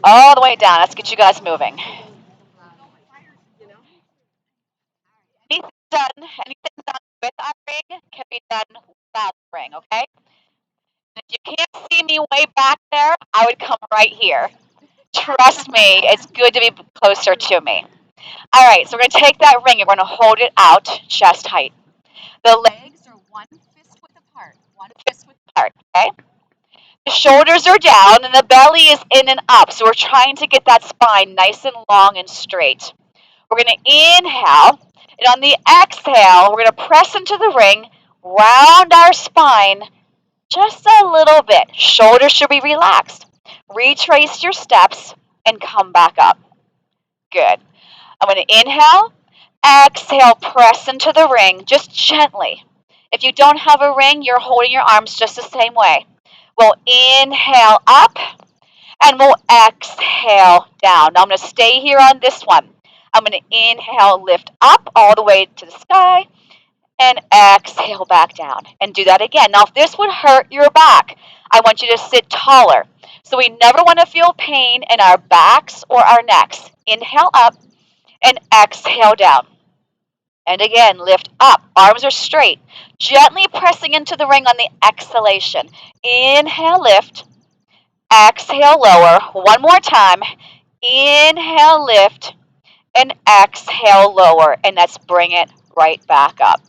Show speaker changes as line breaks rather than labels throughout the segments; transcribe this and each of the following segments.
all the way down. Let's get you guys moving. Anything done, anything done with our ring can be done without the ring, okay? If you can't see me way back there, I would come right here. Trust me, it's good to be closer to me. All right, so we're going to take that ring and we're going to hold it out chest height. The legs are one fist width apart. One fist width apart, okay? The shoulders are down and the belly is in and up. So we're trying to get that spine nice and long and straight. We're going to inhale, and on the exhale, we're going to press into the ring, round our spine just a little bit. Shoulders should be relaxed. Retrace your steps and come back up. Good. I'm going to inhale, exhale, press into the ring just gently. If you don't have a ring, you're holding your arms just the same way. We'll inhale up and we'll exhale down. Now I'm going to stay here on this one. I'm going to inhale, lift up all the way to the sky, and exhale back down. And do that again. Now, if this would hurt your back, I want you to sit taller. So we never want to feel pain in our backs or our necks. Inhale up and exhale down. And again, lift up. Arms are straight. Gently pressing into the ring on the exhalation. Inhale, lift. Exhale, lower. One more time. Inhale, lift. And exhale, lower. And let's bring it right back up.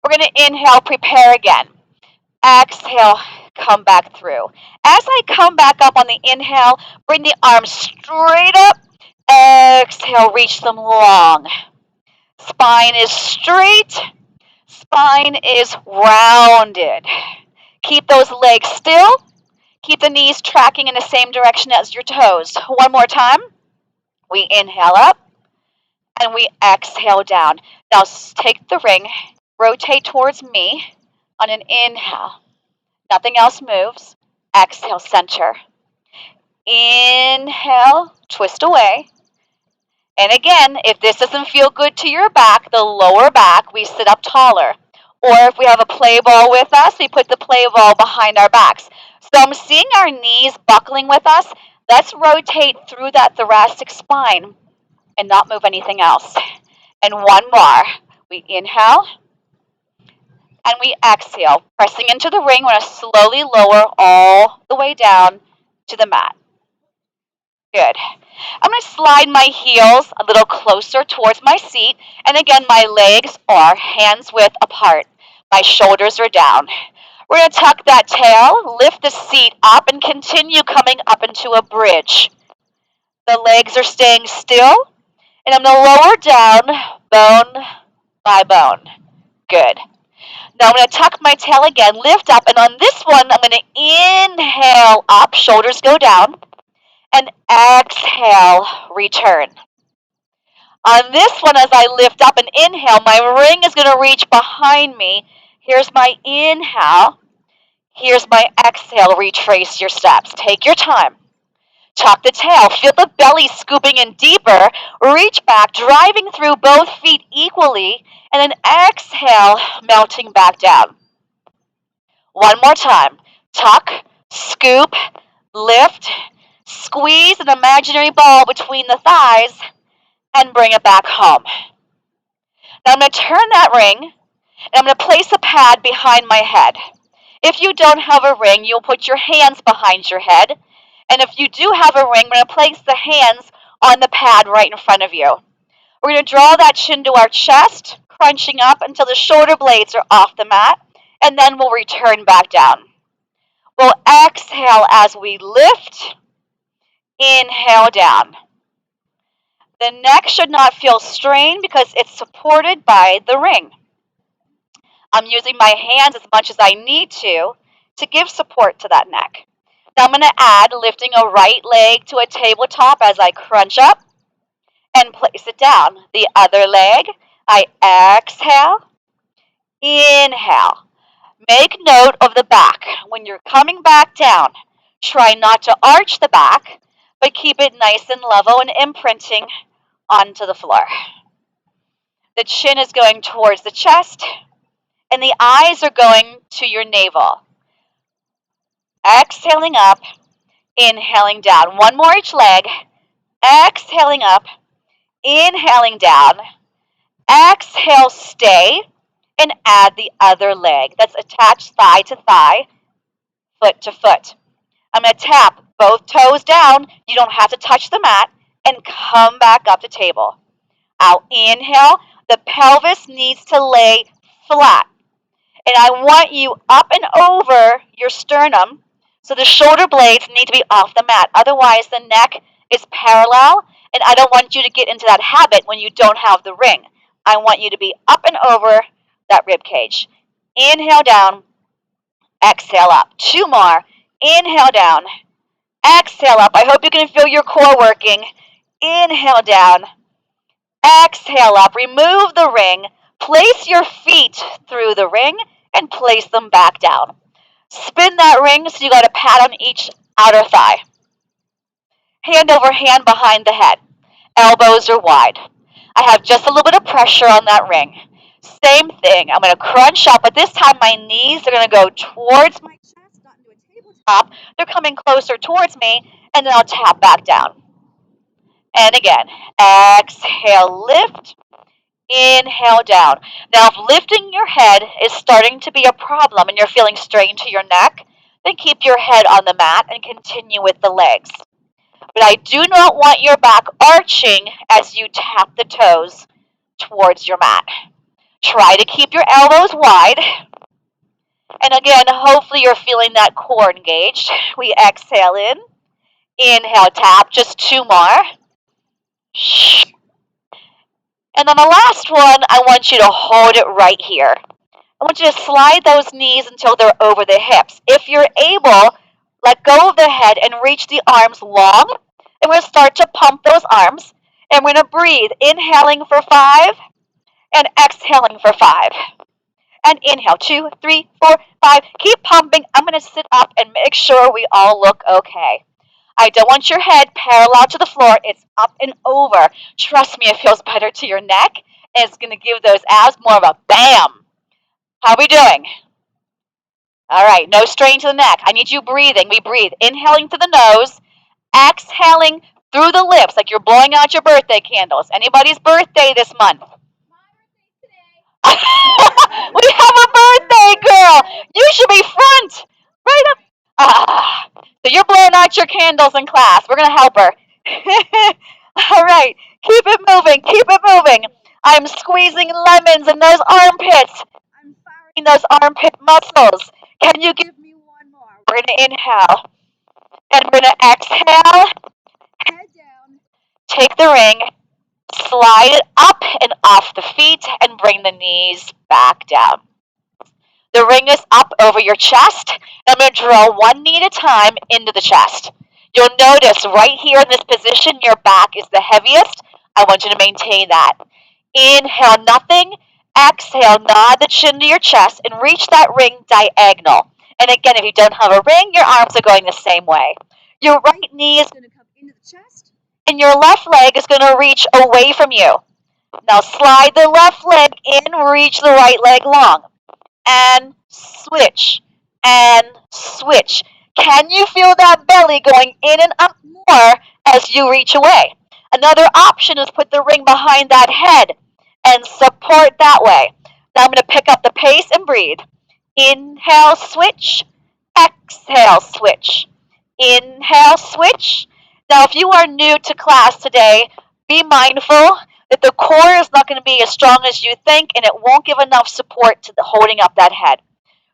We're going to inhale, prepare again. Exhale, come back through. As I come back up on the inhale, bring the arms straight up. Exhale, reach them long. Spine is straight. Spine is rounded. Keep those legs still. Keep the knees tracking in the same direction as your toes. One more time. We inhale up and we exhale down. Now take the ring, rotate towards me on an inhale. Nothing else moves. Exhale, center. Inhale, twist away. And again, if this doesn't feel good to your back, the lower back, we sit up taller. Or if we have a play ball with us, we put the play ball behind our backs. So I'm seeing our knees buckling with us. Let's rotate through that thoracic spine and not move anything else. And one more. We inhale and we exhale. Pressing into the ring, we're going to slowly lower all the way down to the mat. Good. I'm going to slide my heels a little closer towards my seat. And again, my legs are hands width apart. My shoulders are down. We're going to tuck that tail, lift the seat up, and continue coming up into a bridge. The legs are staying still. And I'm going to lower down bone by bone. Good. Now I'm going to tuck my tail again, lift up, and on this one, I'm going to inhale up, shoulders go down, and exhale, return. On this one, as I lift up and inhale, my ring is going to reach behind me. Here's my inhale. Here's my exhale. Retrace your steps. Take your time. Tuck the tail. Feel the belly scooping in deeper. Reach back, driving through both feet equally, and then exhale, melting back down. One more time. Tuck, scoop, lift, squeeze an imaginary ball between the thighs, and bring it back home. Now I'm going to turn that ring, and I'm going to place a pad behind my head. If you don't have a ring, you'll put your hands behind your head. And if you do have a ring, we're going to place the hands on the pad right in front of you. We're going to draw that chin to our chest, crunching up until the shoulder blades are off the mat, and then we'll return back down. We'll exhale as we lift, inhale down. The neck should not feel strained because it's supported by the ring. I'm using my hands as much as I need to give support to that neck. Now I'm going to add lifting a right leg to a tabletop as I crunch up and place it down. The other leg, I exhale, inhale. Make note of the back. When you're coming back down, try not to arch the back, but keep it nice and level and imprinting onto the floor. The chin is going towards the chest, and the eyes are going to your navel. Exhaling up, Inhaling down. One more each leg. Exhaling up. Inhaling down. Exhale, stay, and add the other leg. That's attached thigh to thigh, foot to foot. I'm going to tap both toes down. You don't have to touch the mat. And come back up to table. I'll inhale. The pelvis needs to lay flat. And I want you up and over your sternum. So the shoulder blades need to be off the mat. Otherwise, the neck is parallel. And I don't want you to get into that habit when you don't have the ring. I want you to be up and over that rib cage. Inhale down. Exhale up. Two more. Inhale down. Exhale up. I hope you can feel your core working. Inhale down. Exhale up. Remove the ring. Place your feet through the ring and place them back down. Spin that ring so you got a pat on each outer thigh. Hand over hand behind the head. Elbows are wide. I have just a little bit of pressure on that ring. Same thing. I'm going to crunch up, but this time my knees are going to go towards my chest, not into a tabletop. They're coming closer towards me, and then I'll tap back down. And again, exhale, lift. Inhale down. Now, if lifting your head is starting to be a problem and you're feeling strain to your neck, then keep your head on the mat and continue with the legs. But I do not want your back arching as you tap the toes towards your mat. Try to keep your elbows wide. And again, hopefully you're feeling that core engaged. We exhale in. Inhale, tap. Just two more. And then the last one, I want you to hold it right here. I want you to slide those knees until they're over the hips. If you're able, let go of the head and reach the arms long. And we're going to start to pump those arms. And we're going to breathe, inhaling for 5 and exhaling for 5. And inhale, 2, 3, 4, 5. Keep pumping. I'm going to sit up and make sure we all look okay. I don't want your head parallel to the floor. It's up and over. Trust me, it feels better to your neck. And it's going to give those abs more of a bam. How are we doing? All right, no strain to the neck. I need you breathing. We breathe. Inhaling through the nose. Exhaling through the lips like you're blowing out your birthday candles. Anybody's birthday this month? We have a birthday girl. You should be front. Right up. So you're blowing out your candles in class. We're going to help her. All right. Keep it moving. Keep it moving. I'm squeezing lemons in those armpits. I'm firing those armpit muscles. Can you give me one more? We're going to inhale. And we're going to exhale. Head down. Take the ring. Slide it up and off the feet and bring the knees back down. The ring is up over your chest. I'm going to draw one knee at a time into the chest. You'll notice right here in this position, your back is the heaviest. I want you to maintain that. Inhale, nothing. Exhale, nod the chin to your chest and reach that ring diagonal. And again, if you don't have a ring, your arms are going the same way. Your right knee is going to come into the chest, and your left leg is going to reach away from you. Now slide the left leg in, reach the right leg long. And switch. And switch. Can you feel that belly going in and up more as you reach away? Another option is put the ring behind that head and support that way. Now I'm going to pick up the pace and breathe. Inhale, switch. Exhale, switch. Inhale, switch. Now, if you are new to class today, be mindful that the core is not going to be as strong as you think, and it won't give enough support to holding up that head.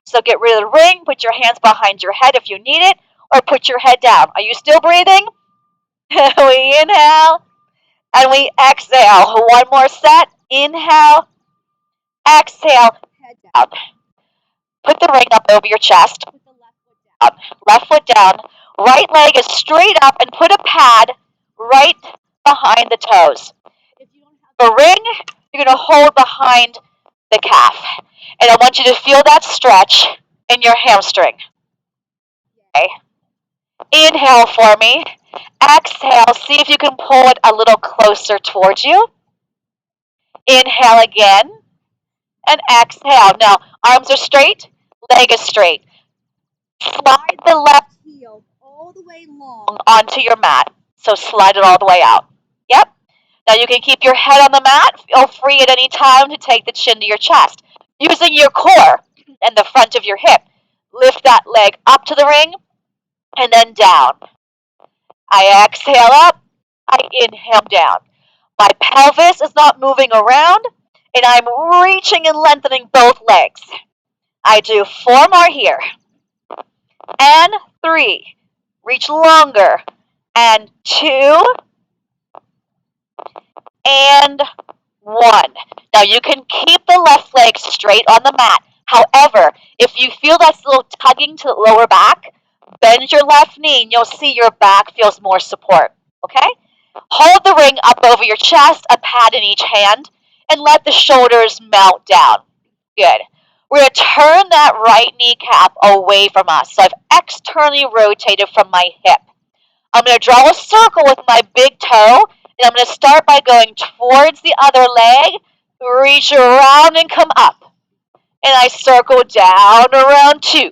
So get rid of the ring, put your hands behind your head if you need it, or put your head down. Are you still breathing? We inhale, and we exhale. One more set. Inhale, exhale, head down. Put the ring up over your chest. Put the left foot down. Left foot down. Right leg is straight up and put a pad right behind the toes. If you don't have a ring, you're going to hold behind the calf. And I want you to feel that stretch in your hamstring. Okay. Inhale for me. Exhale. See if you can pull it a little closer towards you. Inhale again. And exhale. Now, arms are straight. Leg is straight. Slide the left heel all the way long onto your mat. So slide it all the way out. Yep. Now you can keep your head on the mat. Feel free at any time to take the chin to your chest. Using your core and the front of your hip, lift that leg up to the ring and then down. I exhale up, I inhale down. My pelvis is not moving around, and I'm reaching and lengthening both legs. I do 4 more here. And 3. Reach longer. And 2. And 1. Now you can keep the left leg straight on the mat. However, if you feel that's a little tugging to the lower back, bend your left knee and you'll see your back feels more support. Okay? Hold the ring up over your chest, a pad in each hand, and let the shoulders melt down. Good. We're going to turn that right kneecap away from us. So I've externally rotated from my hip. I'm going to draw a circle with my big toe, and I'm going to start by going towards the other leg, reach around and come up. And I circle down around 2.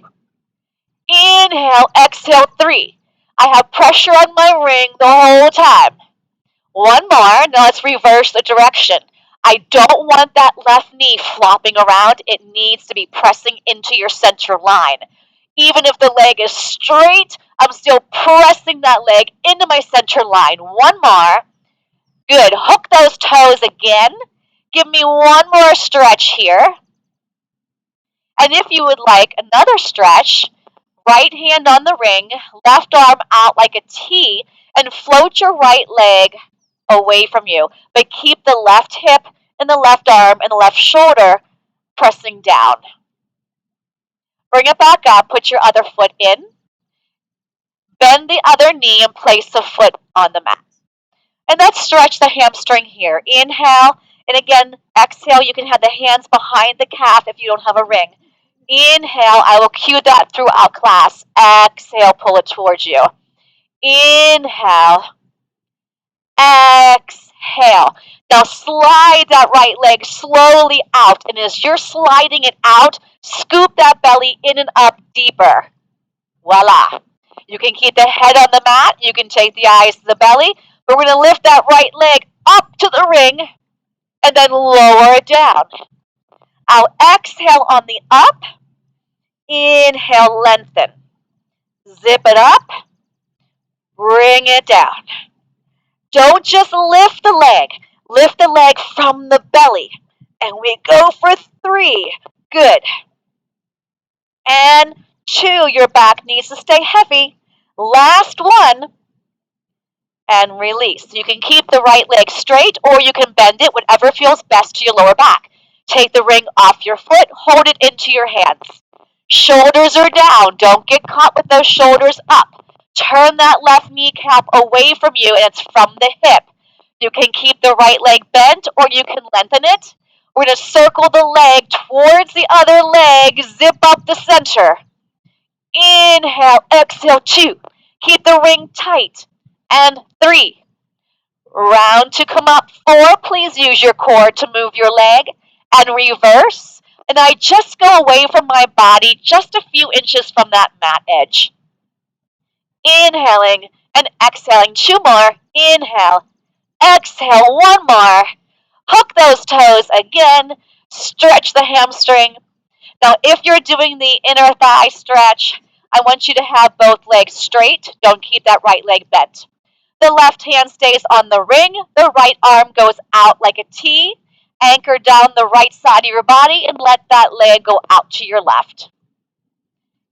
Inhale, exhale 3. I have pressure on my ring the whole time. 1 more. Now let's reverse the direction. I don't want that left knee flopping around. It needs to be pressing into your center line. Even if the leg is straight, I'm still pressing that leg into my center line. 1 more. Good. Hook those toes again. Give me 1 more stretch here. And if you would like another stretch, right hand on the ring, left arm out like a T, and float your right leg away from you, but keep the left hip and the left arm and the left shoulder pressing down. Bring it back up, put your other foot in, bend the other knee and place the foot on the mat. And let's stretch the hamstring here. Inhale, and again, exhale. You can have the hands behind the calf if you don't have a ring. Inhale, I will cue that throughout class. Exhale, pull it towards you. Inhale, exhale. Now slide that right leg slowly out, and as you're sliding it out, scoop that belly in and up deeper. Voila. You can keep the head on the mat, you can take the eyes to the belly, but we're going to lift that right leg up to the ring and then lower it down. I'll exhale on the up, inhale, lengthen. Zip it up, bring it down. Don't just lift the leg from the belly. And we go for 3. Good. And 2, your back needs to stay heavy. Last 1. And release. You can keep the right leg straight or you can bend it, whatever feels best to your lower back. Take the ring off your foot, hold it into your hands. Shoulders are down. Don't get caught with those shoulders up. Turn that left kneecap away from you, and it's from the hip. You can keep the right leg bent or you can lengthen it. We're going to circle the leg towards the other leg, zip up the center. Inhale, exhale, 2. Keep the ring tight. And 3. Round to come up. 4, please use your core to move your leg. And reverse. And I just go away from my body just a few inches from that mat edge. Inhaling and exhaling. 2 more. Inhale. Exhale. 1 more. Hook those toes again. Stretch the hamstring. Now, if you're doing the inner thigh stretch, I want you to have both legs straight. Don't keep that right leg bent. The left hand stays on the ring. The right arm goes out like a T. Anchor down the right side of your body and let that leg go out to your left.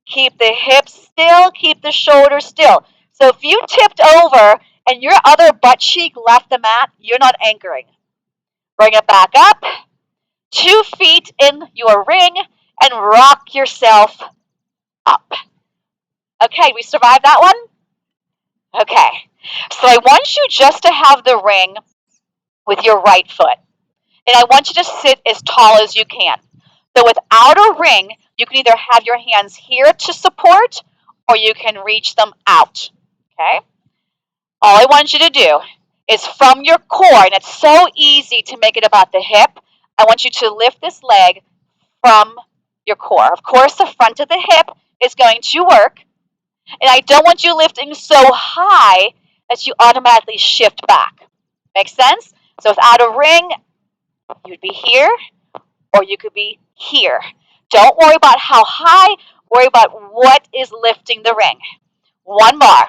Keep the hips still. Keep the shoulders still. So if you tipped over and your other butt cheek left the mat, you're not anchoring. Bring it back up. 2 feet in your ring and rock yourself up. Okay, we survived that one? Okay. So I want you just to have the ring with your right foot. And I want you to sit as tall as you can. So without a ring, you can either have your hands here to support or you can reach them out. Okay? All I want you to do is from your core, and it's so easy to make it about the hip, I want you to lift this leg from your core. Of course, the front of the hip is going to work, And I don't want you lifting so high that you automatically shift back. Make sense? So without a ring, you'd be here or you could be here. Don't worry about how high, worry about what is lifting the ring. One more.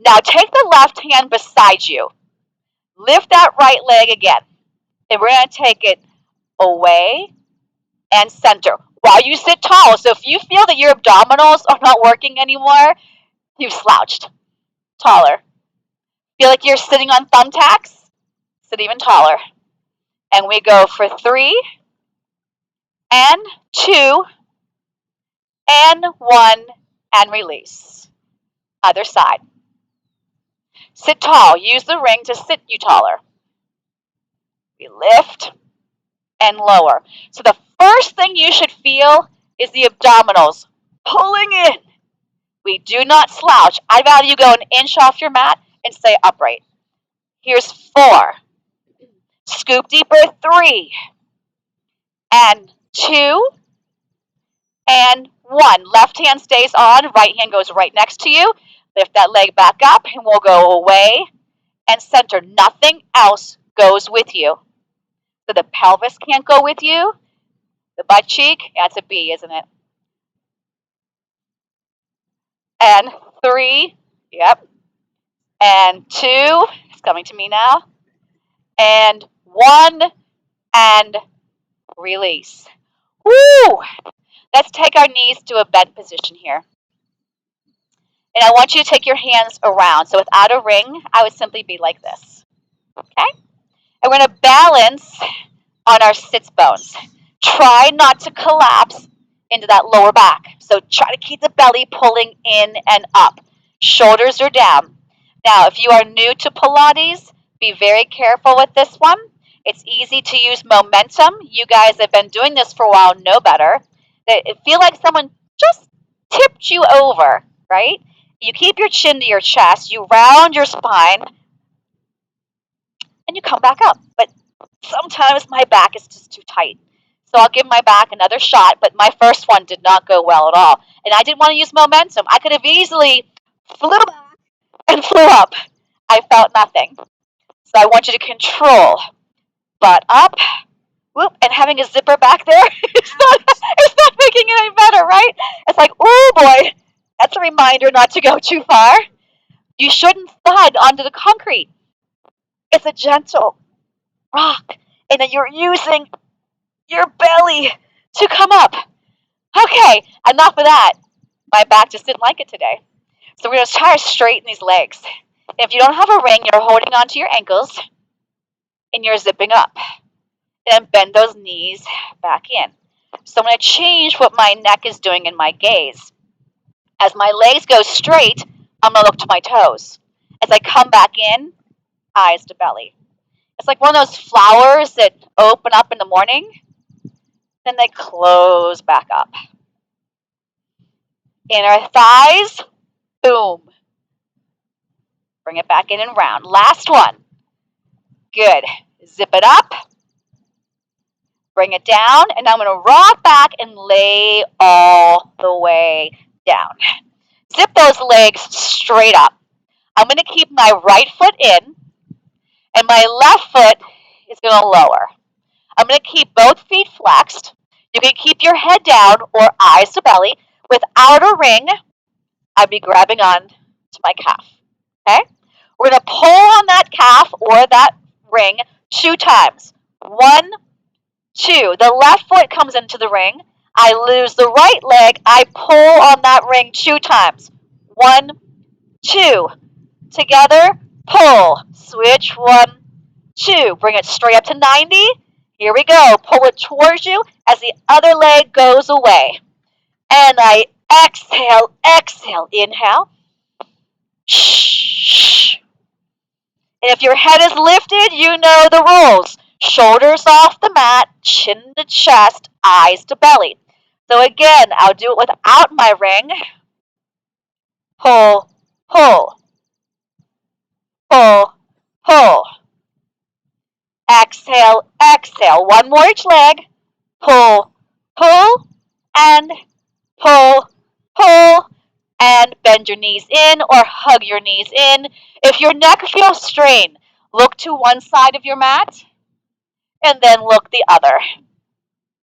Now take the left hand beside you. Lift that right leg again. And we're going to take it away and center while you sit tall. So if you feel that your abdominals are not working anymore, you've slouched. Taller. Feel like you're sitting on thumbtacks? Sit even taller. And we go for 3 and 2 and 1 and release. Other side. Sit tall. Use the ring to sit you taller. We lift and lower. So the first thing you should feel is the abdominals pulling in. We do not slouch. I'd rather you go an inch off your mat and stay upright. Here's 4. Scoop deeper, 3 and 2 and 1. Left hand stays on, right hand goes right next to you. Lift that leg back up and we'll go away and center. Nothing else goes with you. So the pelvis can't go with you. The butt cheek, yeah, it's a B, isn't it? And 3, yep. And 2, it's coming to me now. And 1 and release. Woo! Let's take our knees to a bent position here. And I want you to take your hands around. So without a ring, I would simply be like this. Okay? And we're going to balance on our sits bones. Try not to collapse into that lower back. So try to keep the belly pulling in and up. Shoulders are down. Now, if you are new to Pilates, be very careful with this one. It's easy to use momentum. You guys that have been doing this for a while know better. It feels like someone just tipped you over, right? You keep your chin to your chest, you round your spine, and you come back up. But sometimes my back is just too tight. So I'll give my back another shot, but my first one did not go well at all. And I didn't want to use momentum. I could have easily flew back and flew up. I felt nothing. So I want you to control. Butt up, whoop, and having a zipper back there, it's not making it any better, right? It's like, oh boy, that's a reminder not to go too far. You shouldn't thud onto the concrete. It's a gentle rock, and then you're using your belly to come up. Okay, enough of that. My back just didn't like it today. So we're going to try to straighten these legs. If you don't have a ring, you're holding onto your ankles, and you're zipping up. And then bend those knees back in. So I'm going to change what my neck is doing in my gaze. As my legs go straight, I'm going to look to my toes. As I come back in, eyes to belly. It's like one of those flowers that open up in the morning, then they close back up. Inner thighs, boom. Bring it back in and round. Last one. Good. Zip it up. Bring it down, and I'm going to rock back and lay all the way down. Zip those legs straight up. I'm going to keep my right foot in, and my left foot is going to lower. I'm going to keep both feet flexed. You can keep your head down or eyes to belly. Without a ring, I'd be grabbing on to my calf. Okay? We're going to pull on that calf or that ring 2 times. 1, 2. The left foot comes into the ring. I lose the right leg. I pull on that ring 2 times. 1, 2. Together, pull. Switch. 1, 2. Bring it straight up to 90. Here we go. Pull it towards you as the other leg goes away. And I exhale, exhale, inhale. Shh. And if your head is lifted, you know the rules. Shoulders off the mat, chin to chest, eyes to belly. So again, I'll do it without my ring. Pull, pull, pull, pull. Exhale, exhale. One more each leg. Pull, pull, and pull, pull. and bend your knees in or hug your knees in. If your neck feels strained, look to one side of your mat and then look the other.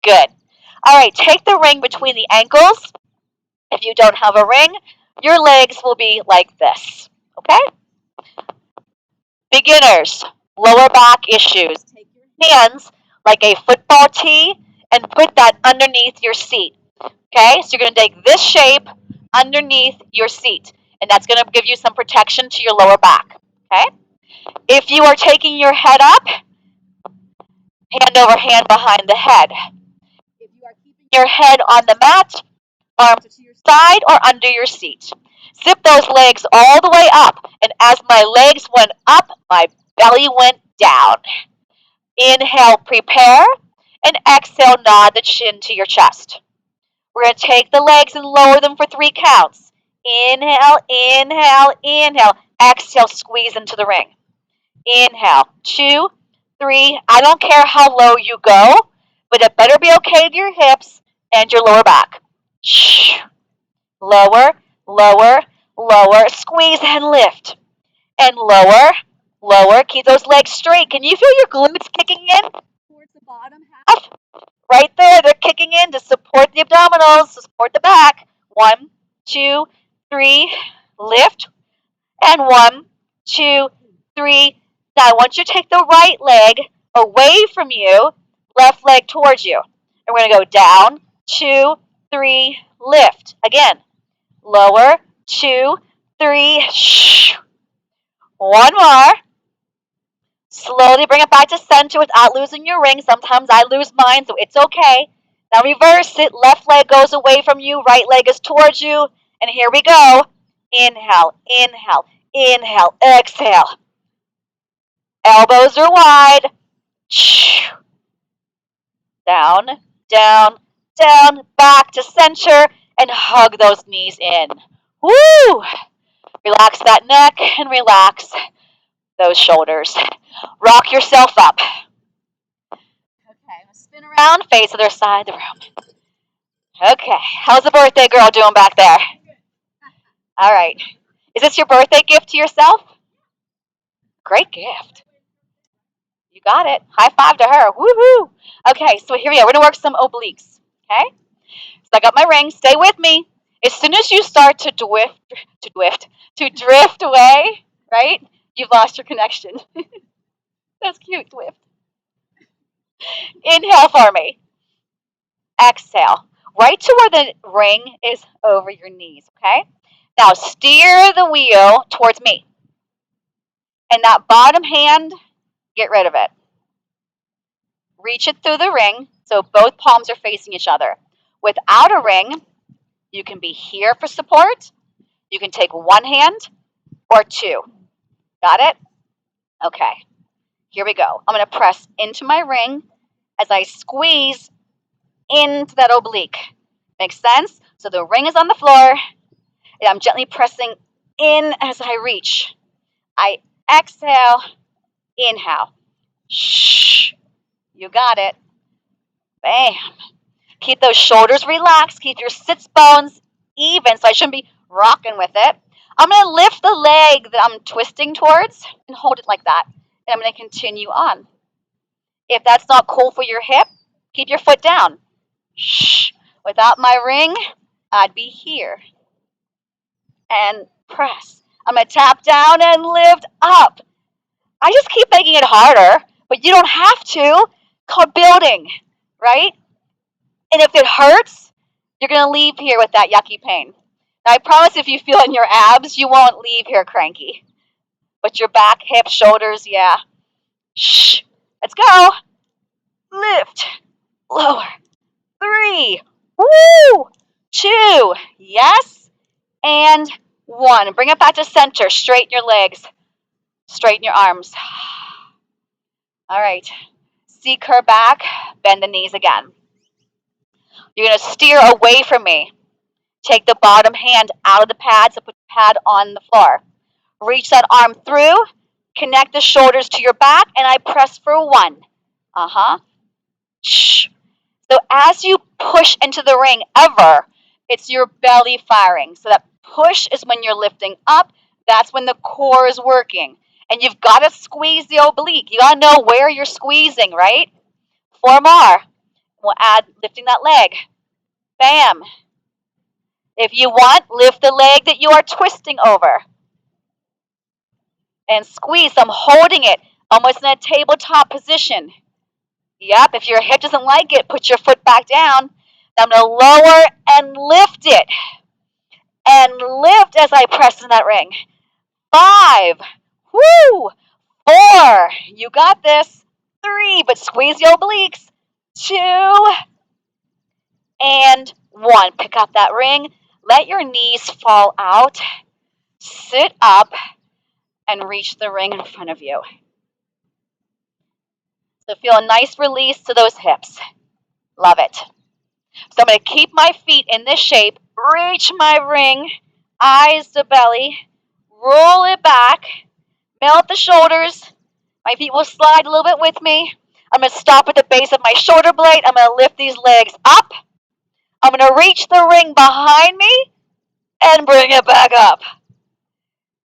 Good. All right, take the ring between the ankles. If you don't have a ring, your legs will be like this, okay? Beginners, lower back issues. Take your hands like a football tee and put that underneath your seat, okay? So you're going to take this shape underneath your seat, and that's going to give you some protection to your lower back, okay? If you are taking your head up, hand over hand behind the head. If you are keeping your head on the mat, arms to your side or under your seat. Zip those legs all the way up, and as my legs went up, my belly went down. Inhale, prepare, and exhale, nod the chin to your chest. We're going to take the legs and lower them for 3 counts. Inhale, inhale, inhale. Exhale, squeeze into the ring. Inhale, 2, 3. I don't care how low you go, but it better be okay to your hips and your lower back. Lower, lower, lower. Squeeze and lift. And lower, lower. Keep those legs straight. Can you feel your glutes kicking in towards the bottom half? Right there, they're kicking in to support the abdominals, to support the back. 1, 2, 3. Lift. And 1, 2, 3. Now I want you to take the right leg away from you, left leg towards you. And we're going to go down, 2, 3, lift. Again, lower, 2, 3, one more. Slowly bring it back to center without losing your ring. Sometimes I lose mine, so it's okay. Now reverse it. Left leg goes away from you, right leg is towards you. And here we go. Inhale, inhale, inhale, exhale. Elbows are wide. Down, down, down, back to center, and hug those knees in. Woo! Relax that neck and relax those shoulders. Rock yourself up. Okay, spin around, face the other side of the room. Okay, how's the birthday girl doing back there? All right. Is this your birthday gift to yourself? Great gift. You got it. High five to her. Woohoo! Okay, so here we go. We're gonna work some obliques. Okay? So I got my ring. Stay with me. As soon as you start to drift away, right? You've lost your connection. That's cute, Dwift. Inhale for me. Exhale. Right to where the ring is over your knees, okay? Now steer the wheel towards me. And that bottom hand, get rid of it. Reach it through the ring so both palms are facing each other. Without a ring, you can be here for support. You can take one hand or 2. Got it? Okay. Here we go. I'm going to press into my ring as I squeeze into that oblique. Makes sense? So the ring is on the floor, and I'm gently pressing in as I reach. I exhale, inhale. Shh. You got it. Bam. Keep those shoulders relaxed. Keep your sits bones even, so I shouldn't be rocking with it. I'm going to lift the leg that I'm twisting towards and hold it like that. And I'm going to continue on. If that's not cool for your hip, keep your foot down. Shh. Without my ring, I'd be here. And press. I'm going to tap down and lift up. I just keep making it harder, but you don't have to. It's called building, right? And if it hurts, you're going to leave here with that yucky pain. Now, I promise if you feel it in your abs, you won't leave here cranky. But your back, hips, shoulders, yeah. Shh. Let's go. Lift. Lower. 3. Woo! 2. Yes. And 1. Bring it back to center. Straighten your legs. Straighten your arms. All right. C-curve back. Bend the knees again. You're going to steer away from me. Take the bottom hand out of the pad, so put the pad on the floor. Reach that arm through. Connect the shoulders to your back, and I press for 1. Shh. So as you push into the ring, it's your belly firing. So that Push is when you're lifting up. That's when the core is working. And you've got to squeeze the oblique. You got to know where you're squeezing, right? 4 more. We'll add lifting that leg. Bam. If you want, lift the leg that you are twisting over. And squeeze. I'm holding it almost in a tabletop position. Yep, if your hip doesn't like it, put your foot back down. I'm going to lower and lift it. And lift as I press in that ring. 5. Woo! 4. You got this. 3, but squeeze the obliques. 2. And 1. Pick up that ring. Let your knees fall out. Sit up and reach the ring in front of you. So feel a nice release to those hips. Love it. So I'm going to keep my feet in this shape. Reach my ring. Eyes to belly. Roll it back. Melt the shoulders. My feet will slide a little bit with me. I'm going to stop at the base of my shoulder blade. I'm going to lift these legs up. I'm going to reach the ring behind me and bring it back up.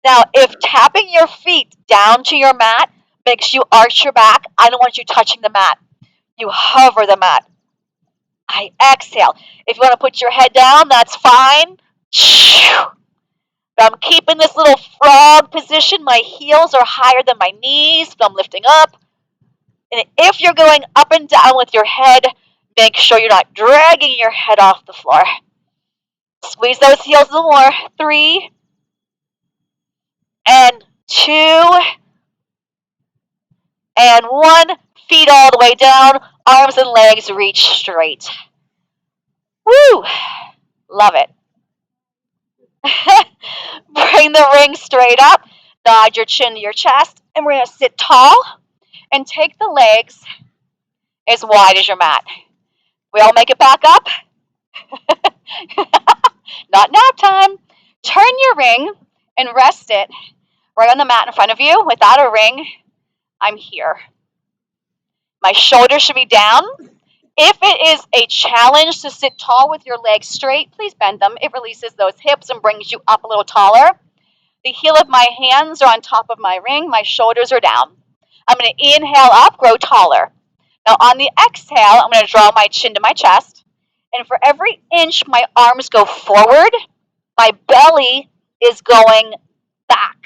Now, if tapping your feet down to your mat makes you arch your back, I don't want you touching the mat. You hover the mat. I exhale. If you want to put your head down, that's fine. But I'm keeping this little frog position. My heels are higher than my knees, but I'm lifting up. And if you're going up and down with your head, make sure you're not dragging your head off the floor. Squeeze those heels a little more. 3 and 2 and 1. Feet all the way down. Arms and legs reach straight. Woo! Love it. Bring the ring straight up. Nod your chin to your chest. And we're going to sit tall and take the legs as wide as your mat. We all make it back up. Not nap time. Turn your ring and rest it right on the mat in front of you. Without a ring, I'm here. My shoulders should be down. If it is a challenge to sit tall with your legs straight, please bend them. It releases those hips and brings you up a little taller. The heel of my hands are on top of my ring. My shoulders are down. I'm going to inhale up, grow taller. Now on the exhale, I'm going to draw my chin to my chest. And for every inch my arms go forward, my belly is going back.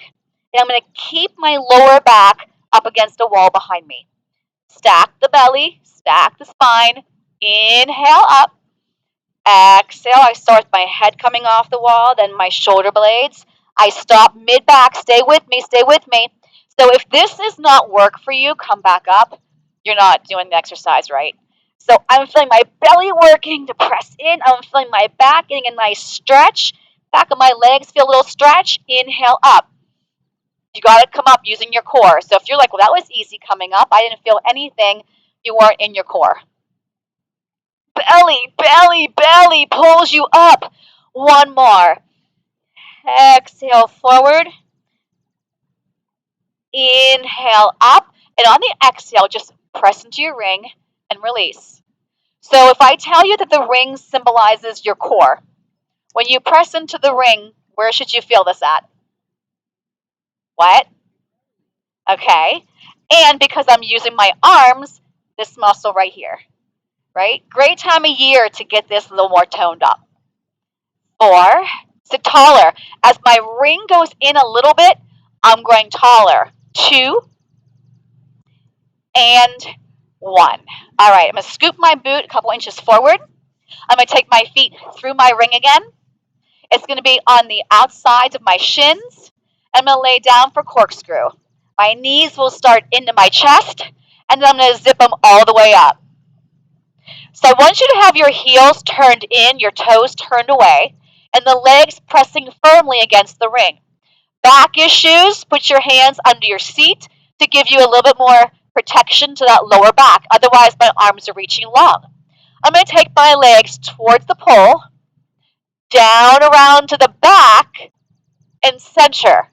And I'm going to keep my lower back up against a wall behind me. Stack the belly, stack the spine. Inhale up. Exhale, I start with my head coming off the wall, then my shoulder blades. I stop mid-back. Stay with me, stay with me. So if this does not work for you, come back up. You're not doing the exercise right. So I'm feeling my belly working to press in. I'm feeling my back getting a nice stretch. Back of my legs feel a little stretch. Inhale up. You got to come up using your core. So if you're like, well, that was easy coming up. I didn't feel anything. You weren't in your core. Belly, belly, belly pulls you up. 1 more. Exhale forward. Inhale up. And on the exhale, just press into your ring and release. So if I tell you that the ring symbolizes your core, when you press into the ring, where should you feel this at? What? Okay. And because I'm using my arms, this muscle right here. Right? Great time of year to get this a little more toned up. 4. Sit taller. As my ring goes in a little bit, I'm going taller. 2 and 1. All right, I'm going to scoop my boot a couple inches forward. I'm going to take my feet through my ring again. It's going to be on the outsides of my shins. I'm going to lay down for corkscrew. My knees will start into my chest, and then I'm going to zip them all the way up. So I want you to have your heels turned in, your toes turned away, and the legs pressing firmly against the ring. Back issues, put your hands under your seat to give you a little bit more protection to that lower back. Otherwise, my arms are reaching long. I'm going to take my legs towards the pole, down around to the back, and center.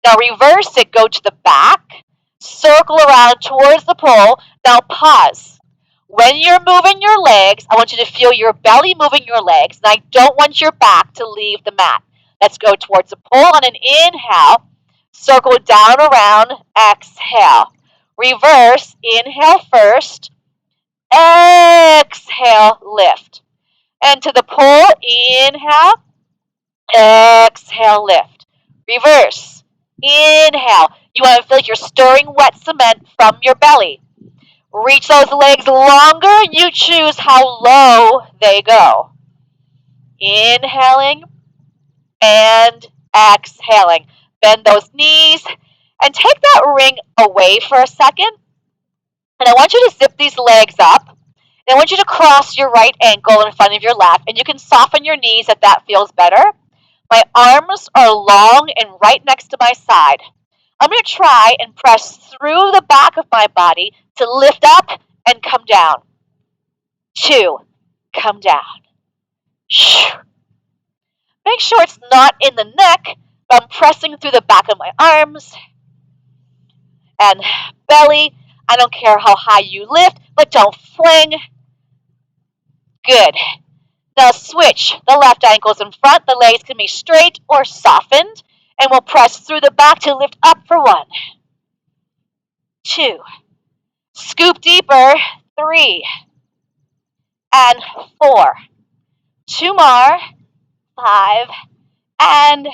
Now reverse it, go to the back, circle around towards the pole. Now pause. When you're moving your legs, I want you to feel your belly moving your legs, and I don't want your back to leave the mat. Let's go towards the pull on an inhale. Circle down, around, exhale. Reverse, inhale first. Exhale, lift. And to the pull, inhale. Exhale, lift. Reverse. Inhale. You want to feel like you're stirring wet cement from your belly. Reach those legs longer. You choose how low they go. Inhaling and exhaling. Bend those knees and take that ring away for a second. And I want you to zip these legs up. And I want you to cross your right ankle in front of your left. And you can soften your knees if that feels better. My arms are long and right next to my side. I'm going to try and press through the back of my body to lift up and come down. 2, come down. Make sure it's not in the neck, but I'm pressing through the back of my arms and belly. I don't care how high you lift, but don't fling. Good. Now switch. The left ankle's in front. The legs can be straight or softened. And we'll press through the back to lift up for 1, 2. Scoop deeper. 3 and 4. 2 more. 5 and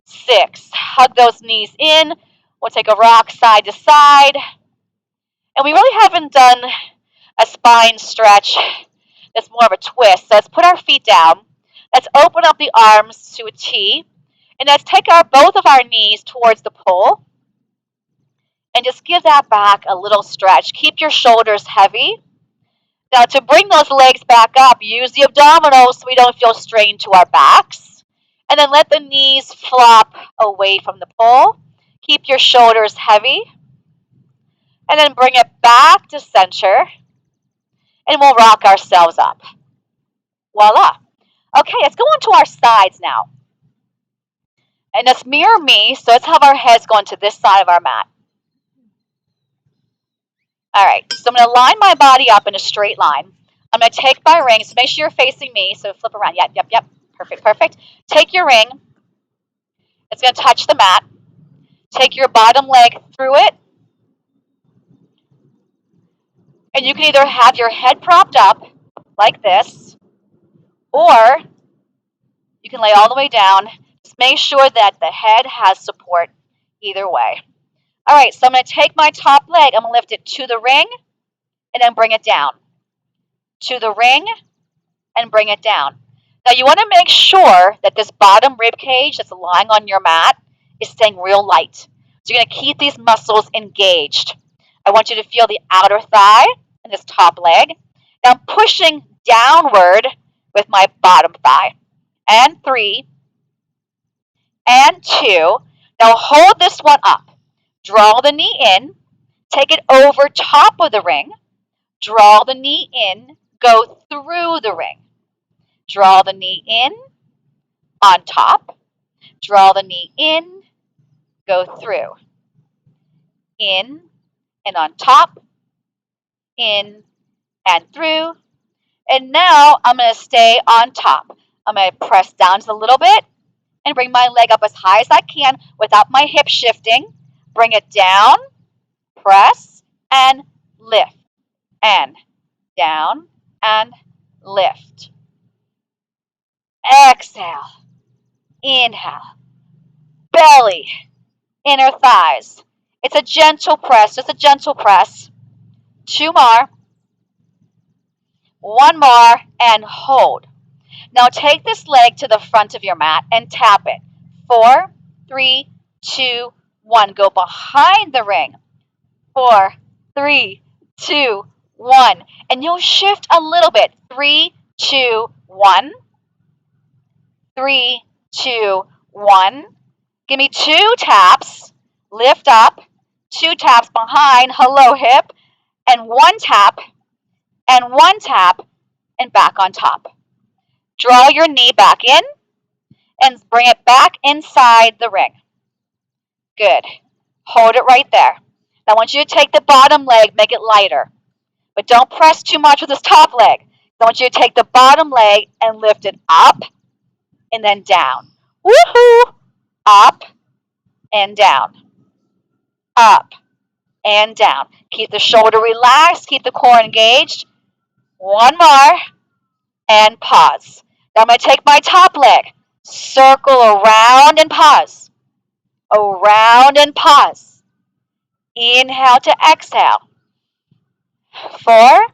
6. Hug those knees in. We'll take a rock side to side. And we really haven't done a spine stretch. That's more of a twist. So let's put our feet down. Let's open up the arms to a T. And let's take both of our knees towards the pole. And just give that back a little stretch. Keep your shoulders heavy. Now to bring those legs back up, use the abdominals so we don't feel strained to our backs. And then let the knees flop away from the pole. Keep your shoulders heavy. And then bring it back to center. And we'll rock ourselves up. Voila. Okay, let's go on to our sides now. And let's mirror me, so let's have our heads going to this side of our mat. All right, so I'm going to line my body up in a straight line. I'm going to take my ring, so make sure you're facing me, so flip around. Yep. Perfect. Take your ring. It's going to touch the mat. Take your bottom leg through it. And you can either have your head propped up like this, or you can lay all the way down. Just make sure that the head has support either way. All right, so I'm going to take my top leg. I'm going to lift it to the ring and then bring it down. To the ring and bring it down. Now you want to make sure that this bottom rib cage that's lying on your mat is staying real light. So you're going to keep these muscles engaged. I want you to feel the outer thigh and this top leg. Now I'm pushing downward with my bottom thigh. And 3 and 2. Now hold this one up. Draw the knee in. Take it over top of the ring. Draw the knee in. Go through the ring. Draw the knee in. On top. Draw the knee in. Go through. In and on top. In and through. And now I'm going to stay on top. I'm going to press down just a little bit and bring my leg up as high as I can without my hip shifting. Bring it down, press, and lift. And down and lift. Exhale. Inhale. Belly. Inner thighs. It's a gentle press, just a gentle press. 2 more. 1 more and hold. Now take this leg to the front of your mat and tap it. 4, 3, 2, 1. Go behind the ring. 4, 3, 2, 1. And you'll shift a little bit. 3, 2, 1. 3, 2, 1. Give me 2 taps. Lift up. 2 taps behind. Hello, hip. And 1 tap. And 1 tap. And back on top. Draw your knee back in. And bring it back inside the ring. Good. Hold it right there. Now I want you to take the bottom leg, make it lighter. But don't press too much with this top leg. I want you to take the bottom leg and lift it up and then down. Woohoo! Up and down. Up and down. Keep the shoulder relaxed. Keep the core engaged. One more. And pause. Now I'm going to take my top leg. Circle around and pause. Around and pause. Inhale to exhale. 4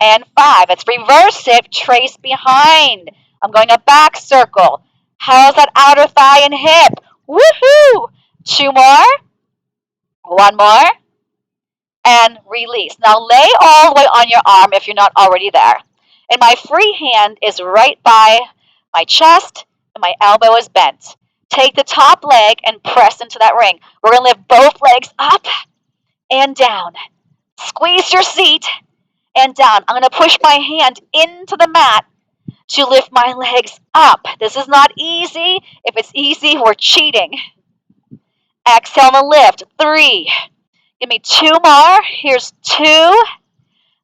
and 5. Let's reverse it. Trace behind. I'm going a back circle. How's that outer thigh and hip? Woohoo! 2 more. 1 more. And release. Now lay all the way on your arm if you're not already there. And my free hand is right by my chest and my elbow is bent. Take the top leg and press into that ring. We're going to lift both legs up and down. Squeeze your seat and down. I'm going to push my hand into the mat to lift my legs up. This is not easy. If it's easy, we're cheating. Exhale to lift. 3. Give me 2 more. Here's 2.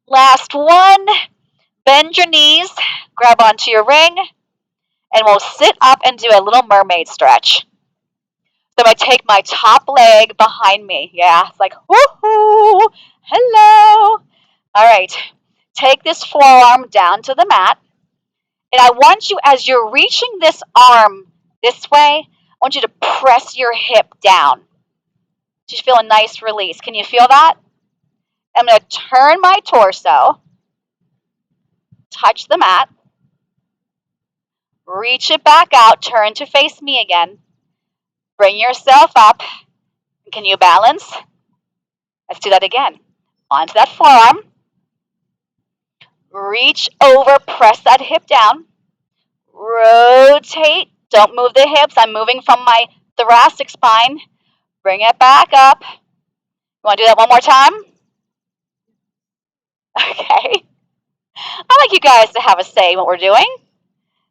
Last 1. Bend your knees. Grab onto your ring. And we'll sit up and do a little mermaid stretch. So I take my top leg behind me. Yeah, it's like, woohoo, hello. All right, take this forearm down to the mat. And I want you, as you're reaching this arm this way, I want you to press your hip down. Just feel a nice release. Can you feel that? I'm going to turn my torso, touch the mat, reach it back out, turn to face me again. Bring yourself up. Can you balance? Let's do that again. Onto that forearm. Reach over, press that hip down. Rotate. Don't move the hips. I'm moving from my thoracic spine. Bring it back up. You want to do that one more time? Okay. I like you guys to have a say in what we're doing.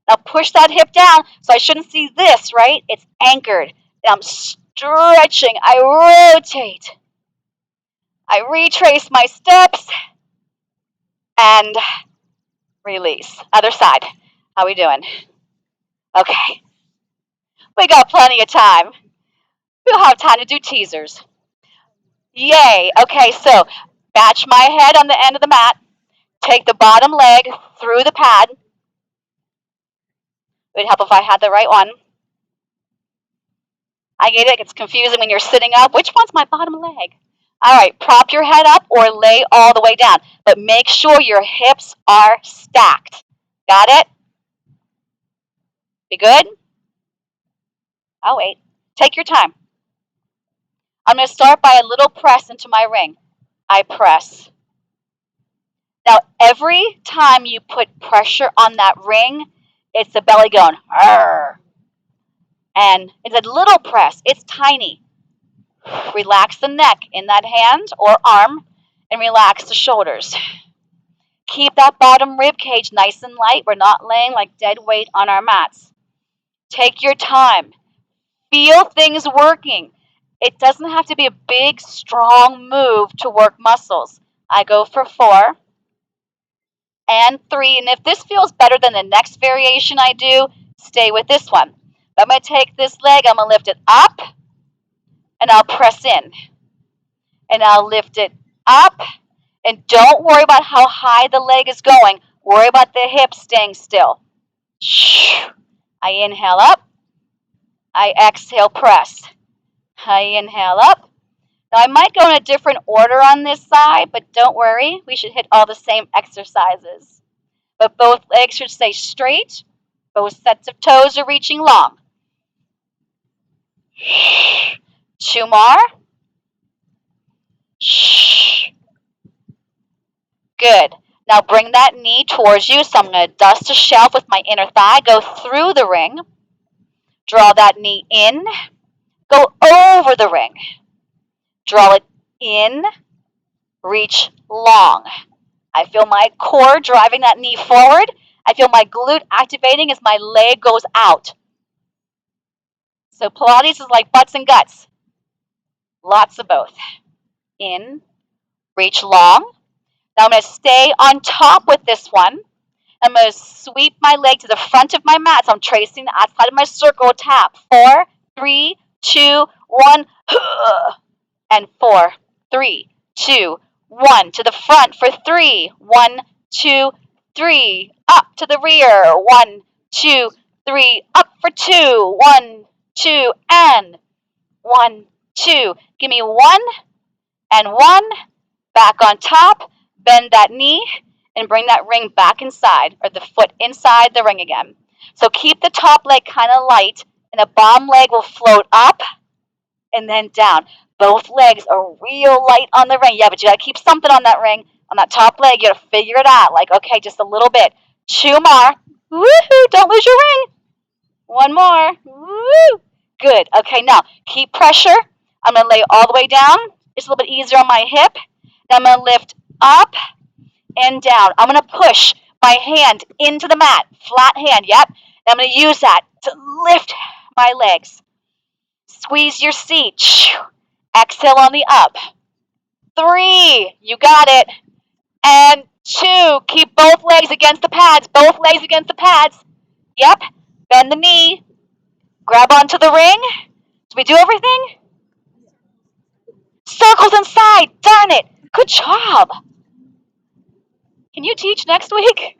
Now push that hip down. So I shouldn't see this, right? It's anchored. And I'm stretching. I rotate. I retrace my steps. And release. Other side. How we doing? Okay. We got plenty of time. We'll have time to do teasers. Yay. Okay, so match my head on the end of the mat. Take the bottom leg through the pad. It would help if I had the right one. I get it. It's confusing when you're sitting up. Which one's my bottom leg? All right, prop your head up or lay all the way down. But make sure your hips are stacked. Got it? Be good? I'll wait. Take your time. I'm going to start by a little press into my ring. I press. Now, every time you put pressure on that ring, it's the belly going, arr. And it's a little press. It's tiny. Relax the neck in that hand or arm and relax the shoulders. Keep that bottom rib cage nice and light. We're not laying like dead weight on our mats. Take your time. Feel things working. It doesn't have to be a big, strong move to work muscles. I go for 4 and 3. And if this feels better than the next variation I do, stay with this one. But I'm going to take this leg, I'm going to lift it up, and I'll press in. And I'll lift it up. And don't worry about how high the leg is going. Worry about the hips staying still. I inhale up. I exhale, press. I inhale up. Now, I might go in a different order on this side, but don't worry. We should hit all the same exercises. But both legs should stay straight. Both sets of toes are reaching long. 2 more. Good. Now bring that knee towards you. So I'm going to dust a shelf with my inner thigh. Go through the ring. Draw that knee in. Go over the ring. Draw it in. Reach long. I feel my core driving that knee forward. I feel my glute activating as my leg goes out. So Pilates is like butts and guts. Lots of both. In. Reach long. Now I'm going to stay on top with this one. I'm going to sweep my leg to the front of my mat. So I'm tracing the outside of my circle. Tap. 4, 3, 2, 1. And 4, 3, 2, 1. To the front for 3. 1, 2, 3. Up to the rear. 1, 2, 3. Up for 2. 1, 2, and 1, 2. Give me 1 and 1. Back on top. Bend that knee and bring that ring back inside, or the foot inside the ring again. So keep the top leg kind of light, and the bottom leg will float up and then down. Both legs are real light on the ring. Yeah, but you gotta keep something on that ring, on that top leg. You gotta figure it out. Like, okay, just a little bit. 2 more. Woohoo! Don't lose your ring. 1 more. Woo! Good. Okay, now keep pressure. I'm gonna lay all the way down. It's a little bit easier on my hip. Then I'm gonna lift up and down. I'm going to push my hand into the mat. Flat hand, yep. And I'm going to use that to lift my legs. Squeeze your seat. Exhale on the up. 3, you got it. And 2, keep both legs against the pads. Both legs against the pads. Yep. Bend the knee. Grab onto the ring. Did we do everything? Circles inside. Darn it. Good job. Can you teach next week?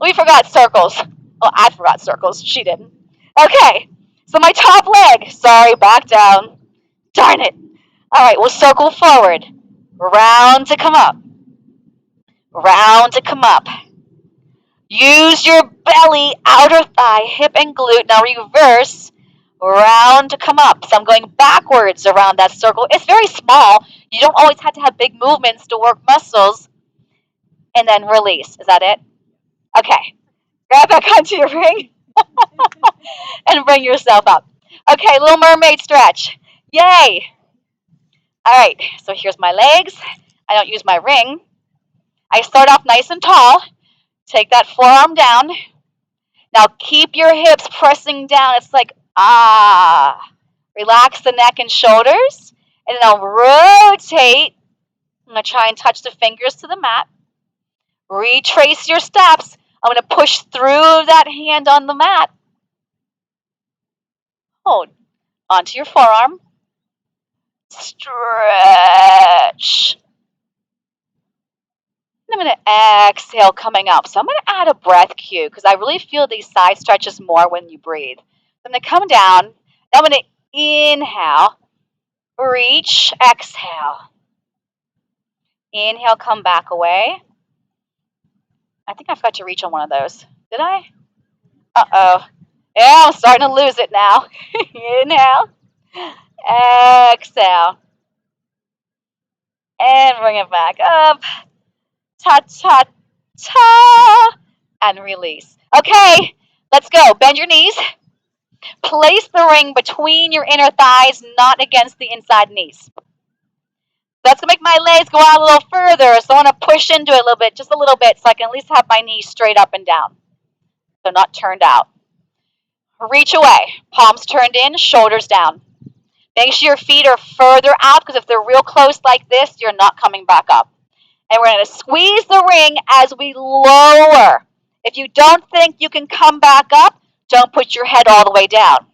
We forgot circles. Oh, I forgot circles. She didn't. Okay, so my top leg. Sorry, back down. Darn it. All right, we'll circle forward. Round to come up. Round to come up. Use your belly, outer thigh, hip, and glute. Now reverse. Round to come up. So I'm going backwards around that circle. It's very small. You don't always have to have big movements to work muscles. And then release. Is that it? Okay. Grab back onto your ring and bring yourself up. Okay, little mermaid stretch. Yay. All right, so here's my legs. I don't use my ring. I start off nice and tall. Take that forearm down. Now keep your hips pressing down. It's like, ah. Relax the neck and shoulders. And then I'll rotate. I'm going to try and touch the fingers to the mat. Retrace your steps. I'm going to push through that hand on the mat. Hold onto your forearm. Stretch. And I'm going to exhale coming up. So I'm going to add a breath cue because I really feel these side stretches more when you breathe. So I'm going to come down. Now I'm going to inhale. Reach. Exhale. Inhale, come back away. I think I forgot to reach on one of those. Did I? Uh-oh. Yeah, I'm starting to lose it now. Inhale. Exhale. And bring it back up. Ta-ta-ta. And release. Okay, let's go. Bend your knees. Place the ring between your inner thighs, not against the inside knees. That's going to make my legs go out a little further, so I want to push into it a little bit, just a little bit, so I can at least have my knees straight up and down. So not turned out. Reach away. Palms turned in, shoulders down. Make sure your feet are further out, because if they're real close like this, you're not coming back up. And we're going to squeeze the ring as we lower. If you don't think you can come back up, don't put your head all the way down.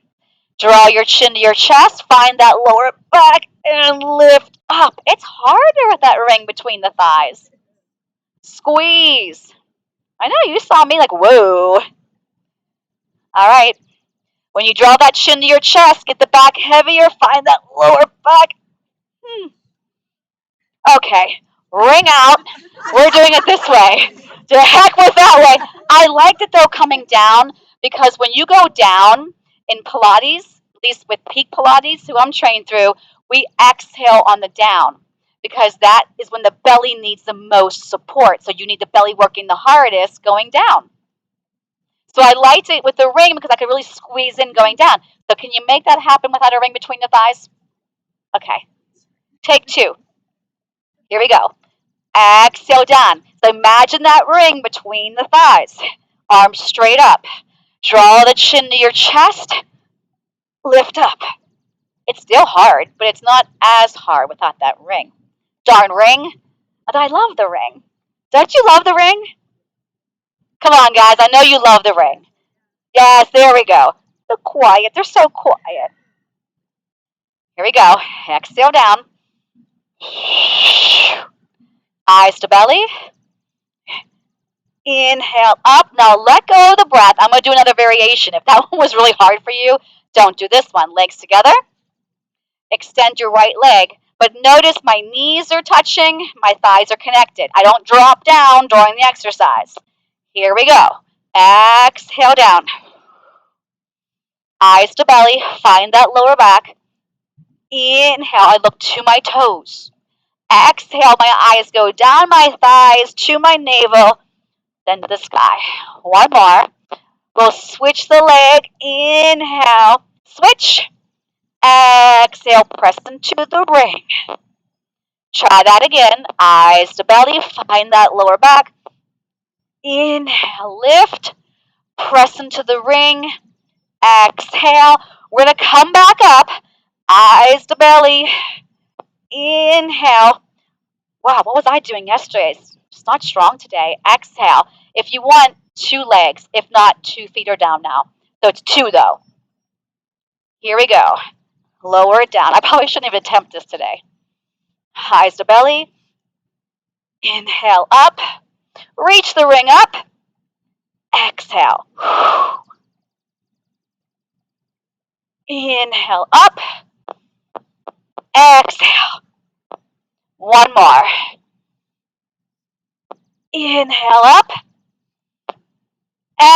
Draw your chin to your chest, find that lower back, and lift up. It's harder with that ring between the thighs. Squeeze. I know, you saw me like, whoa. All right. When you draw that chin to your chest, get the back heavier, find that lower back. Okay, ring out. We're doing it this way. To heck with that way. I like it though coming down, because when you go down in Pilates, at least with peak Pilates, who I'm trained through, we exhale on the down, because that is when the belly needs the most support. So you need the belly working the hardest going down. So I liked it with the ring because I could really squeeze in going down. So can you make that happen without a ring between the thighs? Okay. Take 2. Here we go. Exhale down. So imagine that ring between the thighs. Arms straight up. Draw the chin to your chest. Lift up. It's still hard, but it's not as hard without that ring. Darn ring. I love the ring. Don't you love the ring? Come on, guys. I know you love the ring. Yes, there we go. So quiet. They're so quiet. Here we go. Exhale down. Eyes to belly. Inhale up. Now let go of the breath. I'm going to do another variation. If that one was really hard for you, don't do this one. Legs together. Extend your right leg. But notice my knees are touching, my thighs are connected. I don't drop down during the exercise. Here we go. Exhale down. Eyes to belly. Find that lower back. Inhale. I look to my toes. Exhale. My eyes go down my thighs to my navel, then to the sky. One more. We'll switch the leg. Inhale. Switch. Exhale. Press into the ring. Try that again. Eyes to belly. Find that lower back. Inhale. Lift. Press into the ring. Exhale. We're going to come back up. Eyes to belly. Inhale. Wow, what was I doing yesterday? It's not strong today. Exhale. If you want, 2 legs. If not, 2 feet are down now. So it's 2 though. Here we go. Lower it down. I probably shouldn't even attempt this today. Eyes to belly. Inhale up. Reach the ring up. Exhale. Inhale up. Exhale. One more. Inhale up.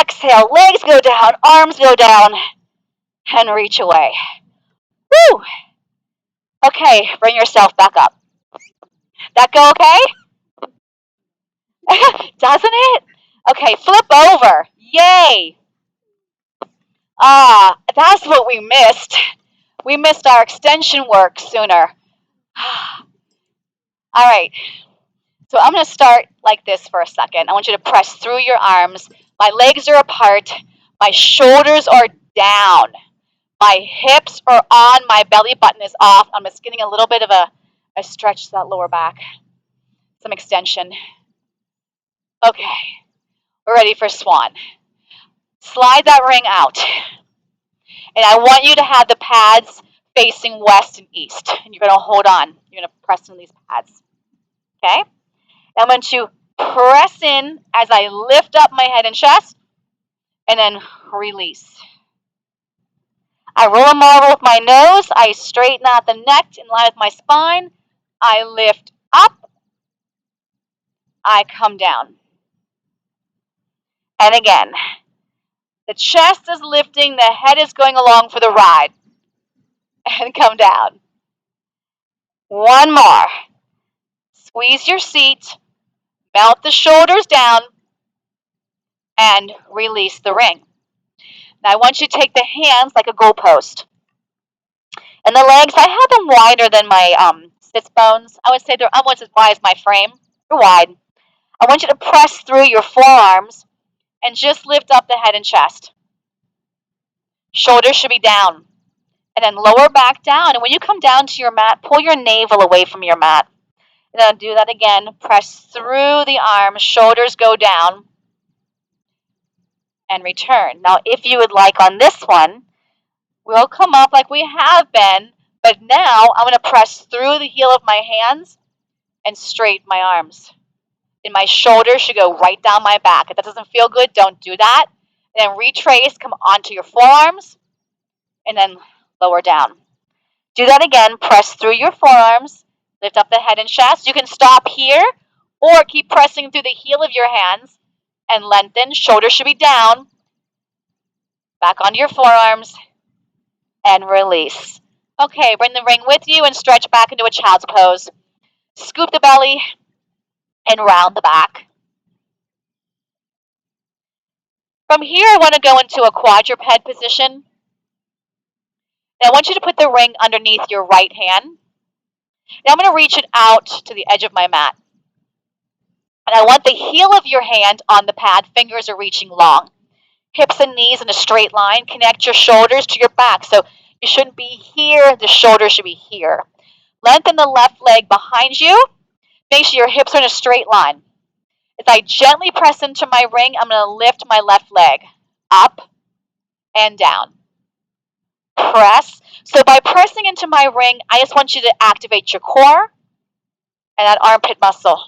Exhale. Legs go down. Arms go down. And reach away. Woo! Okay, bring yourself back up. That go okay? Doesn't it? Okay, flip over. Yay! That's what we missed. We missed our extension work sooner. All right. So I'm going to start like this for a second. I want you to press through your arms. My legs are apart. My shoulders are down. My hips are on. My belly button is off. I'm just getting a little bit of a stretch to that lower back. Some extension. Okay. We're ready for swan. Slide that ring out. And I want you to have the pads facing west and east. And you're going to hold on. You're going to press in these pads. Okay? I'm going to press in as I lift up my head and chest. And then release. I roll a marble with my nose. I straighten out the neck in line with my spine. I lift up. I come down. And again. The chest is lifting. The head is going along for the ride. And come down. One more. Squeeze your seat. Melt the shoulders down. And release the ring. Now I want you to take the hands like a goalpost. And the legs, I have them wider than my sits bones. I would say they're almost as wide as my frame. They're wide. I want you to press through your forearms and just lift up the head and chest. Shoulders should be down. And then lower back down. And when you come down to your mat, pull your navel away from your mat. And then do that again. Press through the arms. Shoulders go down. And return. Now, if you would like on this one, we'll come up like we have been. But now I'm going to press through the heel of my hands and straighten my arms. And my shoulders should go right down my back. If that doesn't feel good, don't do that. And then retrace, come onto your forearms, and then lower down. Do that again. Press through your forearms. Lift up the head and chest. You can stop here or keep pressing through the heel of your hands and lengthen. Shoulders should be down. Back onto your forearms and release. Okay, bring the ring with you and stretch back into a child's pose. Scoop the belly and round the back. From here, I want to go into a quadruped position. And I want you to put the ring underneath your right hand. And I'm going to reach it out to the edge of my mat. And I want the heel of your hand on the pad. Fingers are reaching long. Hips and knees in a straight line. Connect your shoulders to your back. So you shouldn't be here. The shoulders should be here. Lengthen the left leg behind you. Make sure your hips are in a straight line. As I gently press into my ring, I'm going to lift my left leg up and down. Press. So by pressing into my ring, I just want you to activate your core and that armpit muscle.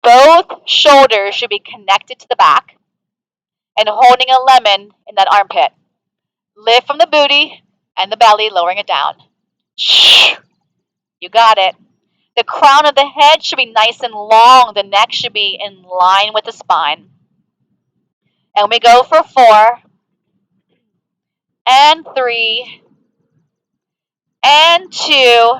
Both shoulders should be connected to the back and holding a lemon in that armpit. Lift from the booty and the belly, lowering it down. You got it. The crown of the head should be nice and long. The neck should be in line with the spine. And we go for 4 and 3 and 2.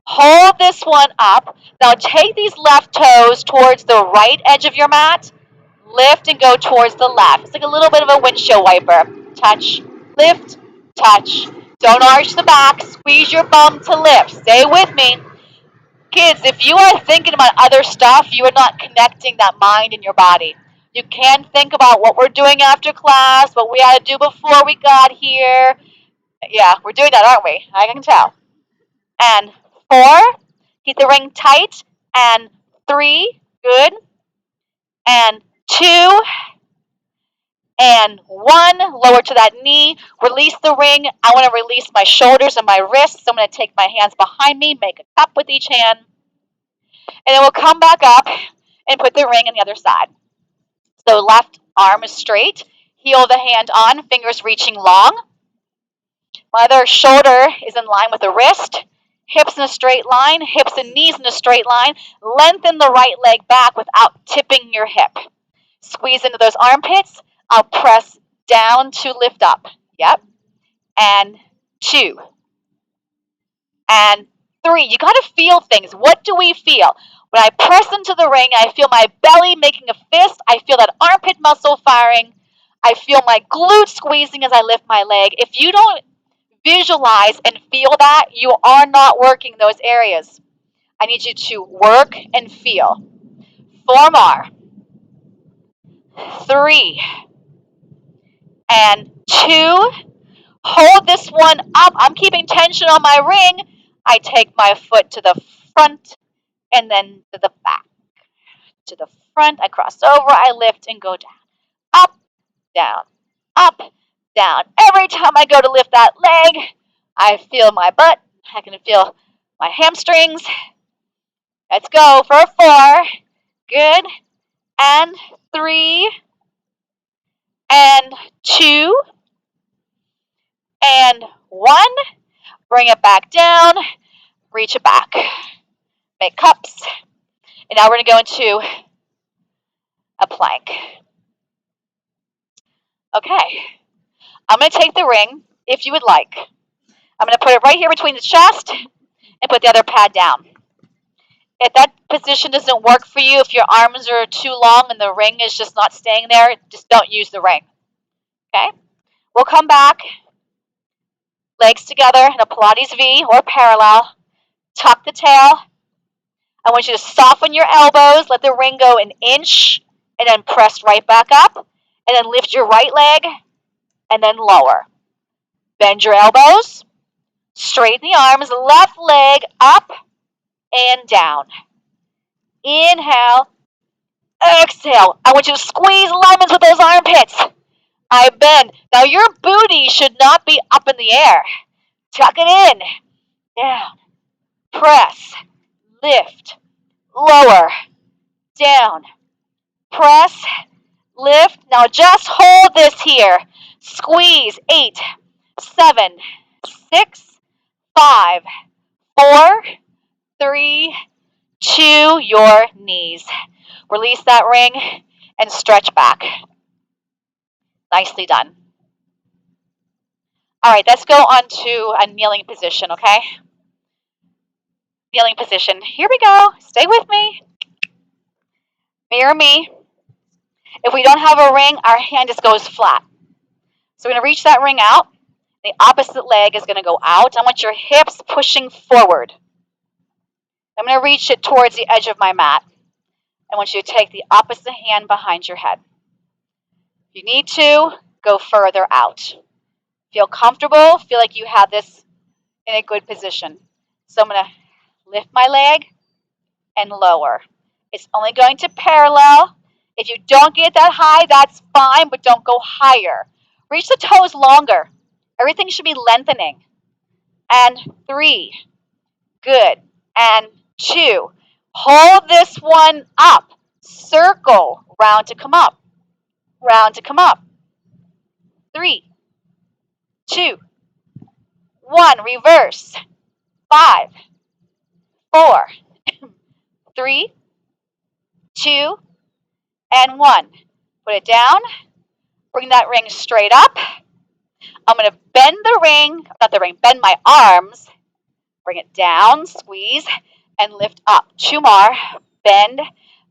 Hold this one up. Now take these left toes towards the right edge of your mat. Lift and go towards the left. It's like a little bit of a windshield wiper. Touch, lift, touch. Don't arch the back. Squeeze your bum to lift. Stay with me. Kids, if you are thinking about other stuff, you are not connecting that mind in your body. You can think about what we're doing after class, what we had to do before we got here. Yeah, we're doing that, aren't we? I can tell. And 4, keep the ring tight. And 3, good. And 2, and 1, lower to that knee. Release the ring. I want to release my shoulders and my wrists. So I'm going to take my hands behind me, make a cup with each hand. And then we'll come back up and put the ring on the other side. So left arm is straight. Heel the hand on, fingers reaching long. My other shoulder is in line with the wrist. Hips in a straight line, hips and knees in a straight line. Lengthen the right leg back without tipping your hip. Squeeze into those armpits. I'll press down to lift up. Yep. And 2. And 3. You got to feel things. What do we feel? When I press into the ring, I feel my belly making a fist. I feel that armpit muscle firing. I feel my glute squeezing as I lift my leg. If you don't visualize and feel that, you are not working those areas. I need you to work and feel. 4 more. 3 and 2. Hold this one up. I'm keeping tension on my ring. I take my foot to the front and then to the back. To the front, I cross over, I lift and go down. Up, down, up, down. Every time I go to lift that leg, I feel my butt. I can feel my hamstrings. Let's go for 4. Good. And 3 and 2 and 1. Bring it back down. Reach it back. Make cups. And now we're going to go into a plank. Okay. I'm going to take the ring, if you would like. I'm going to put it right here between the chest and put the other pad down. If that position doesn't work for you, if your arms are too long and the ring is just not staying there, just don't use the ring. Okay? We'll come back. Legs together in a Pilates V or parallel. Tuck the tail. I want you to soften your elbows. Let the ring go an inch and then press right back up. And then lift your right leg and then lower. Bend your elbows. Straighten the arms. Left leg up and down. Inhale. Exhale. I want you to squeeze lemons with those armpits. I bend. Now your booty should not be up in the air. Tuck it in. Down. Press. Lift. Lower. Down. Press. Lift. Now just hold this here. Squeeze. 8, 7, 6, 5, 4, 3, 2, your knees. Release that ring and stretch back. Nicely done. All right, let's go on to a kneeling position, okay? Kneeling position. Here we go. Stay with me. Mirror me. If we don't have a ring, our hand just goes flat. So we're going to reach that ring out. The opposite leg is going to go out. I want your hips pushing forward. I'm going to reach it towards the edge of my mat. I want you to take the opposite hand behind your head. If you need to, go further out. Feel comfortable. Feel like you have this in a good position. So I'm going to lift my leg and lower. It's only going to parallel. If you don't get that high, that's fine, but don't go higher. Reach the toes longer. Everything should be lengthening. And 3. Good. And 2. Hold this one up. Circle. Round to come up. Round to come up. 3, 2, 1. Reverse. 5, 4, 3, 2, and 1. Put it down. Bring that ring straight up. I'm going to bend the ring, not the ring, bend my arms. Bring it down, squeeze, and lift up. 2 more. Bend,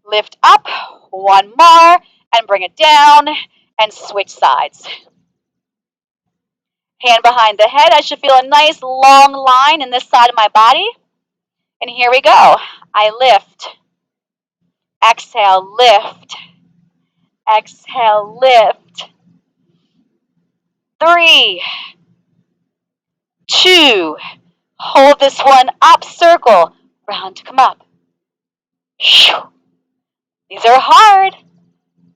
lift up. 1 more, and bring it down, and switch sides. Hand behind the head. I should feel a nice long line in this side of my body. And here we go. I lift. Exhale, lift. Exhale, lift. 3, 2. Hold this one up, circle. Round to come up. These are hard.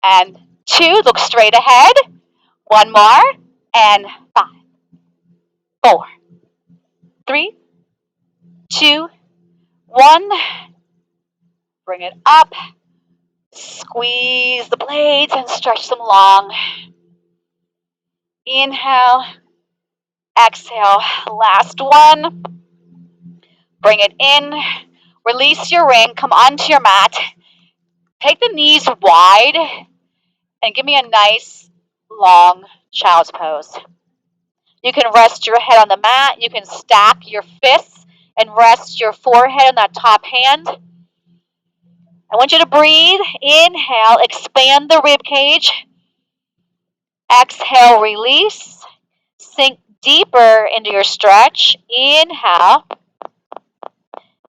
And 2, look straight ahead. 1 more. And 5, 4, 3, 2, 1. Bring it up. Squeeze the blades and stretch them long. Inhale. Exhale. Last one. Bring it in. Release your ring. Come onto your mat. Take the knees wide and give me a nice long child's pose. You can rest your head on the mat. You can stack your fists and rest your forehead on that top hand. I want you to breathe. Inhale, expand the rib cage. Exhale, release. Sink deeper into your stretch. Inhale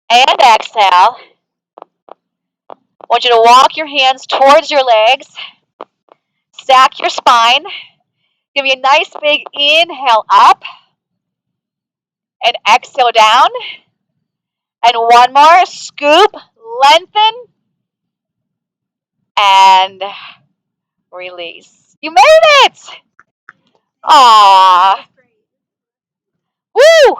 and exhale. I want you to walk your hands towards your legs. Stack your spine. Give me a nice big inhale up. And exhale down. And 1 more. Scoop, lengthen, and release. You made it! Aww. Woo!